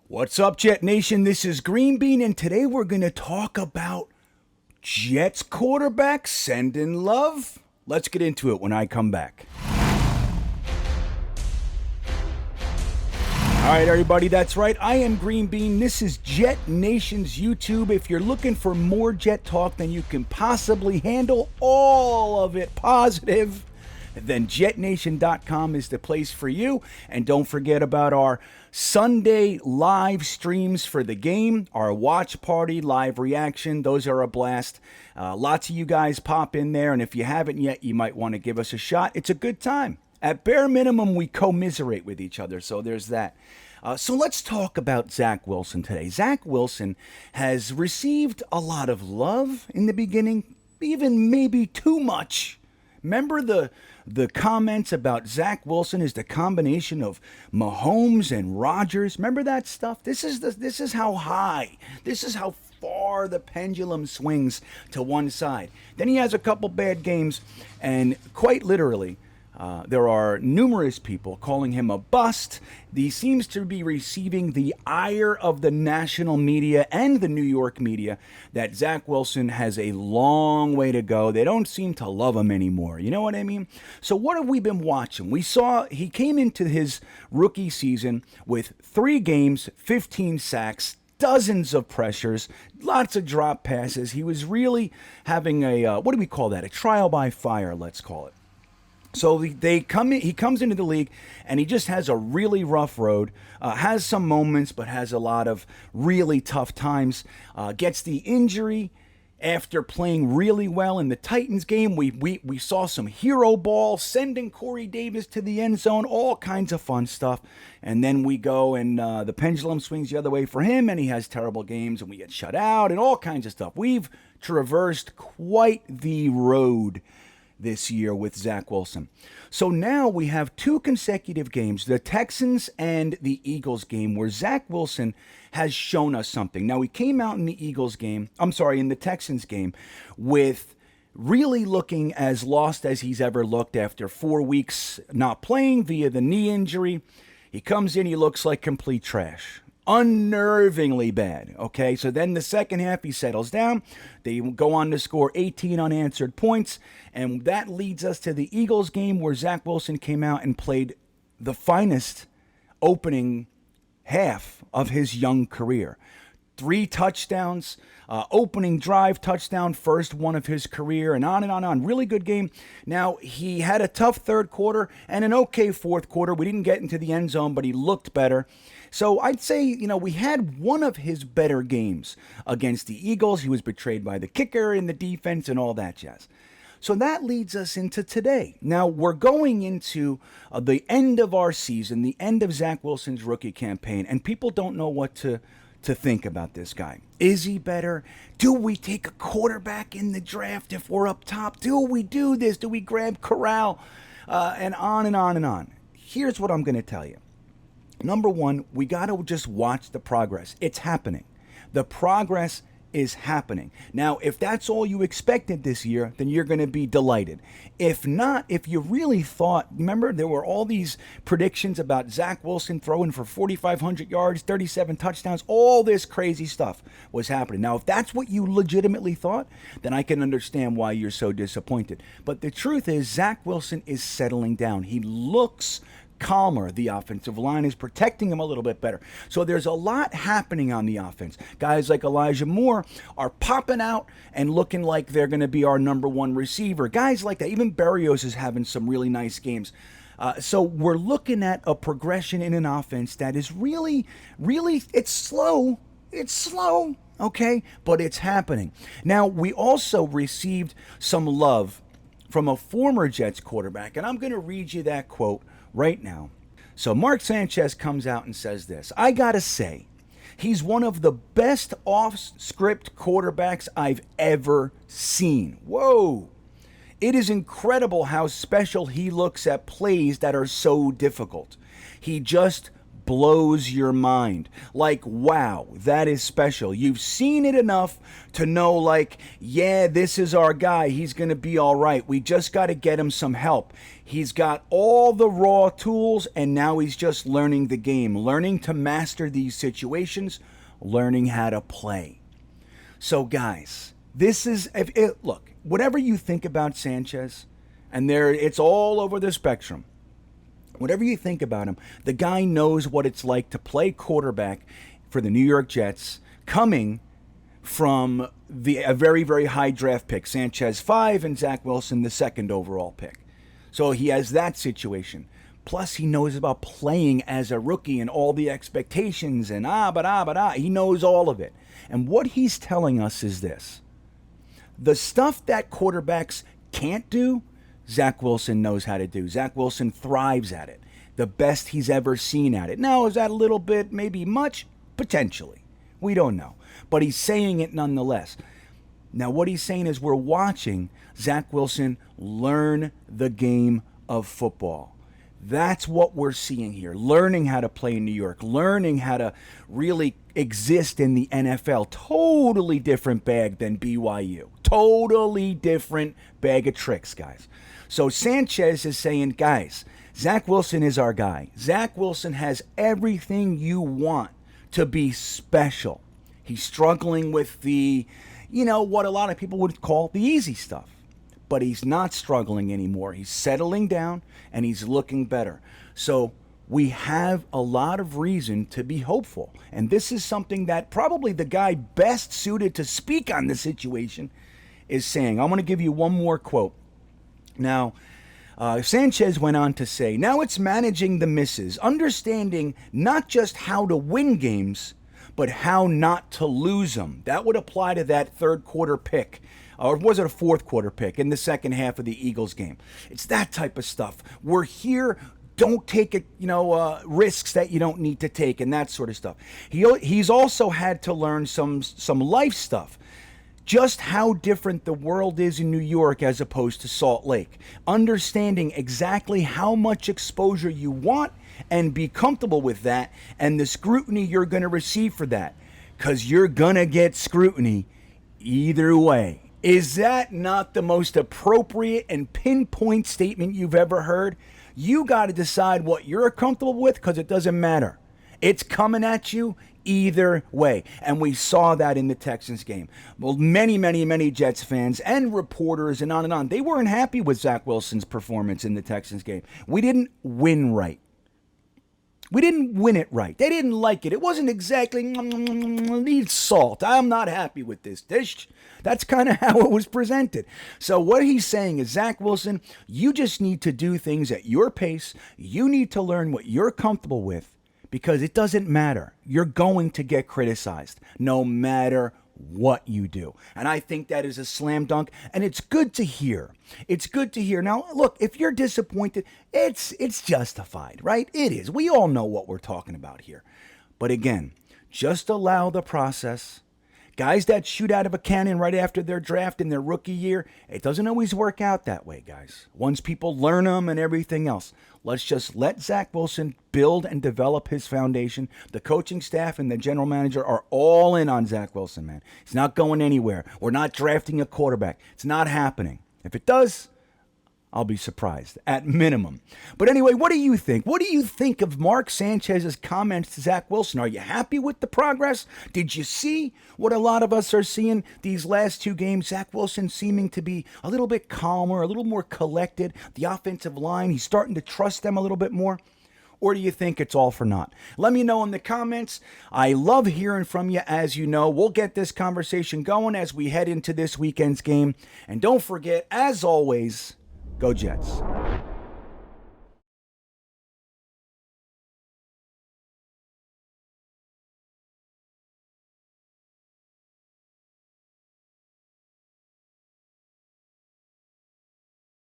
What's up, Jet Nation? This is Green Bean, and today we're going to talk about Jets quarterback sending love. Let's get into it when I come back. All right, everybody, that's right. I am Green Bean. This is Jet Nation's YouTube. If you're looking for more Jet talk than you can possibly handle, all of it positive, then JetNation.com is the place for you. And don't forget about our Sunday live streams for the game, our watch party, live reaction. Those are a blast. Lots of you guys pop in there, and if you haven't yet, you might want to give us a shot. It's a good time. At bare minimum, we commiserate with each other, so there's that. So let's talk about Zach Wilson today. Zach Wilson has received a lot of love in the beginning, even maybe too much. Remember the comments about Zach Wilson is the combination of Mahomes and Rodgers? Remember that stuff? This is how high, this is how far the pendulum swings to one side. Then he has a couple bad games, and quite literally, there are numerous people calling him a bust. He seems to be receiving the ire of the national media and the New York media that Zach Wilson has a long way to go. They don't seem to love him anymore. You know what I mean? So what have we been watching? We saw he came into his rookie season with 3 games, 15 sacks, dozens of pressures, lots of drop passes. He was really having a, what do we call that? A trial by fire, let's call it. So he comes into the league, and he just has a really rough road, has some moments, but has a lot of really tough times, gets the injury after playing really well in the Titans game. We saw some hero ball, sending Corey Davis to the end zone, all kinds of fun stuff. And then we go and the pendulum swings the other way for him, and he has terrible games, and we get shut out and all kinds of stuff. We've traversed quite the road this year with Zach Wilson. So now we have 2 consecutive games, the Texans and the Eagles game, where Zach Wilson has shown us something. Now, he came out in the in the Texans game with really looking as lost as he's ever looked after 4 weeks not playing via the knee injury. He comes in, he looks like complete trash. Unnervingly bad. Okay, so then the second half he settles down. They go on to score 18 unanswered points, and that leads us to the Eagles game where Zach Wilson came out and played the finest opening half of his young career. 3 touchdowns, opening drive touchdown, first one of his career, and on and on and on. Really good game. Now, he had a tough third quarter and an okay fourth quarter. We didn't get into the end zone, but he looked better. So I'd say, we had one of his better games against the Eagles. He was betrayed by the kicker in the defense and all that jazz. So that leads us into today. Now, we're going into the end of our season, the end of Zach Wilson's rookie campaign, and people don't know what to think about this guy. Is he better? Do we take a quarterback in the draft if we're up top? Do we do this? Do we grab Corral? And on and on and on. Here's what I'm going to tell you. Number one, we got to just watch the progress. It's happening. The progress is happening. Now, if that's all you expected this year, then you're going to be delighted. If not, if you really thought, remember, there were all these predictions about Zach Wilson throwing for 4,500 yards, 37 touchdowns, all this crazy stuff was happening. Now, if that's what you legitimately thought, then I can understand why you're so disappointed. But the truth is, Zach Wilson is settling down. He looks calmer. The offensive line is protecting him a little bit better. So there's a lot happening on the offense. Guys like Elijah Moore are popping out and looking like they're going to be our number 1 receiver. Guys like that. Even Berrios is having some really nice games. So we're looking at a progression in an offense that is really, it's slow. It's slow, okay? But it's happening. Now, we also received some love from a former Jets quarterback, and I'm going to read you that quote right now. So Mark Sanchez comes out and says this: I gotta say, he's one of the best off-script quarterbacks I've ever seen. Whoa. It is incredible how special he looks at plays that are so difficult. He just blows your mind. Like, wow, that is special. You've seen it enough to know, like, yeah, this is our guy. He's going to be all right. We just got to get him some help. He's got all the raw tools, and now he's just learning the game, learning to master these situations, learning how to play. So, guys, this is, look, whatever you think about Sanchez, and it's all over the spectrum. Whatever you think about him, the guy knows what it's like to play quarterback for the New York Jets, coming from a very, very high draft pick. Sanchez 5 and Zach Wilson the 2nd overall pick. So he has that situation. Plus, he knows about playing as a rookie and all the expectations and He knows all of it. And what he's telling us is this. The stuff that quarterbacks can't do, Zach Wilson knows how to do. Zach Wilson thrives at it. The best he's ever seen at it. Now, is that a little bit, maybe much? Potentially. We don't know. But he's saying it nonetheless. Now, what he's saying is we're watching Zach Wilson learn the game of football. That's what we're seeing here. Learning how to play in New York. Learning how to really exist in the NFL. Totally different bag than BYU. Totally different bag of tricks, guys. So Sanchez is saying, guys, Zach Wilson is our guy. Zach Wilson has everything you want to be special. He's struggling with the, what a lot of people would call the easy stuff. But he's not struggling anymore. He's settling down and he's looking better. So we have a lot of reason to be hopeful. And this is something that probably the guy best suited to speak on the situation is saying. I'm going to give you one more quote. Now, Sanchez went on to say, now it's managing the misses, understanding not just how to win games, but how not to lose them. That would apply to that third quarter pick. Or was it a fourth quarter pick in the second half of the Eagles game? It's that type of stuff. We're here. Don't take risks that you don't need to take and that sort of stuff. He's also had to learn some life stuff. Just how different the world is in New York as opposed to Salt Lake. Understanding exactly how much exposure you want and be comfortable with that and the scrutiny you're going to receive for that. Because you're going to get scrutiny either way. Is that not the most appropriate and pinpoint statement you've ever heard? You got to decide what you're comfortable with because it doesn't matter. It's coming at you either way. And we saw that in the Texans game. Well, many Jets fans and reporters and on, they weren't happy with Zach Wilson's performance in the Texans game. We didn't win right. We didn't win it right. They didn't like it. It wasn't exactly needs salt. I'm not happy with this dish. That's kind of how it was presented. So what he's saying is, Zach Wilson, you just need to do things at your pace. You need to learn what you're comfortable with because it doesn't matter. You're going to get criticized no matter what you do. And I think that is a slam dunk, and it's good to hear. It's good to hear. Now, look, if you're disappointed, it's justified, right? It is. We all know what we're talking about here. But again, just allow the process. Guys that shoot out of a cannon right after their draft in their rookie year, it doesn't always work out that way, guys. Once people learn them and everything else, let's just let Zach Wilson build and develop his foundation. The coaching staff and the general manager are all in on Zach Wilson, man. He's not going anywhere. We're not drafting a quarterback. It's not happening. If it does, I'll be surprised, at minimum. But anyway, what do you think? What do you think of Mark Sanchez's comments to Zach Wilson? Are you happy with the progress? Did you see what a lot of us are seeing these last two games? Zach Wilson seeming to be a little bit calmer, a little more collected. The offensive line, he's starting to trust them a little bit more. Or do you think it's all for naught? Let me know in the comments. I love hearing from you, as you know. We'll get this conversation going as we head into this weekend's game. And don't forget, as always, go Jets.